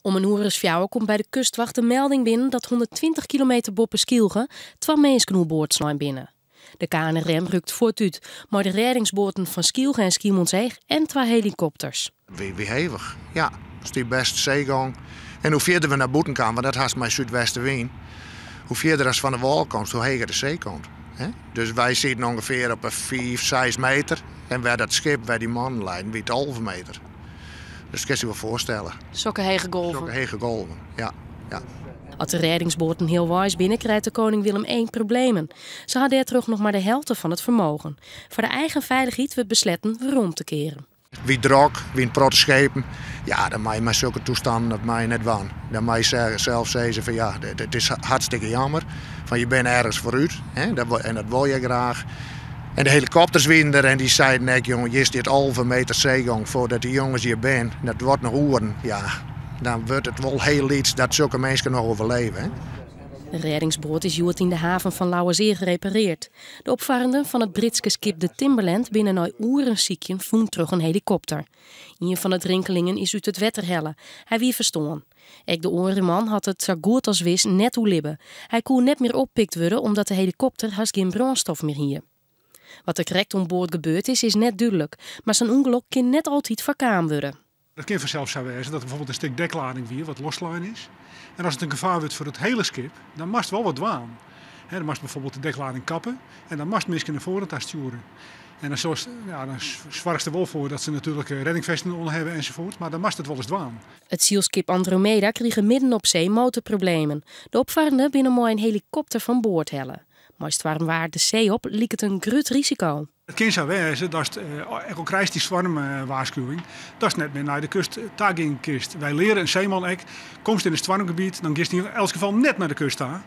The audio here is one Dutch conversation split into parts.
Om 1:04 komt bij de kustwacht de melding binnen dat 120 kilometer boven Skylge 2 mensen aan boord zijn binnen. De KNRM rukt voortuit, maar de reddingsboten van Skylge en Schiermonnikoog en 2 helikopters. Wie hevig, ja. Dat is die beste zeegang. En hoe verder we naar boeten gaan, want dat haast mijn zuidwestenwind, hoe verder als van de wal komt, hoe heger de zee komt. Dus wij zitten ongeveer op een 4, 6 meter. En waar dat schip, waar die mannen leiden, wie 12 meter. Dus dat kan je je wel voorstellen. Zulke hege golven. Zulke hege golven, ja. Als de reddingsboten heel wijs binnen, krijgt de koning Willem I problemen. Ze hadden er toch nog maar de helft van het vermogen. Voor de eigen veiligheid werd besletten weer om te keren. Wie drok, wie een protte schepen, ja, dan mag je met zulke toestanden dat mag je net waan. Dan mag je zelf zeggen van ja, het is hartstikke jammer. Van je bent ergens vooruit, en dat wil je graag. En de helikopters winnen en die zeiden net, jongen, je is dit 1,5 meter zeegang voordat die jongens hier zijn. Dat wordt nog uren, ja. Dan wordt het wel heel iets dat zulke mensen nog overleven. Hè? De reddingsboot is in de haven van Lauwerzee gerepareerd. De opvarenden van het Britse schip de Timberland binnen na uren ziekjen voelt terug een helikopter. Een van de drinkelingen is uit het water hellen. Hij wie verstoorn. Ook de orenman had het zo goed als wist net hoe libben. Hij kon net meer oppikt worden omdat de helikopter haast geen brandstof meer hier. Wat er correct om boord gebeurd is net duidelijk. Maar zijn ongeluk kan net altijd verkaamd worden. Dat kan vanzelf zo wezen dat er bijvoorbeeld een stuk deklading weer wat loslijn is. En als het een gevaar wordt voor het hele schip, dan mag het wel wat dwaan. Dan mag bijvoorbeeld de deklading kappen en dan mag het misschien naar voren gaan sturen. En dan zwargt er wel voor dat ze natuurlijk reddingvesten onder hebben enzovoort, maar dan mag het wel eens dwaan. Het zielskip Andromeda kreeg midden op zee motorproblemen. De opvarenden binnen mooi een helikopter van boord hellen. Maar als het waar de zee op, liep het een groot risico. Het kan zo wezen dat ook krijgt die zwarmwaarschuwing, dat is net meer naar de kust tagging kist. Wij leren een zeeman komst in het zwarmgebied, dan gist hij in elk geval net naar de kust staan.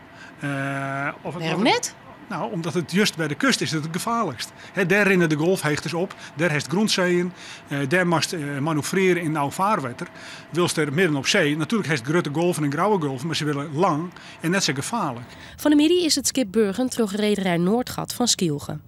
Waarom net? Nou, omdat het juist bij de kust is het gevaarlijkst. Daar rennen de golfheegtes op, daar heeft grondzeeën, daar mag manoeuvreren in nauw vaarwater. Wilst er midden op zee, natuurlijk heeft grote golven en grauwe golven, maar ze willen lang en net zo gevaarlijk. Van de middag is het schip Burgen terug rederij Noordgat van Skylge.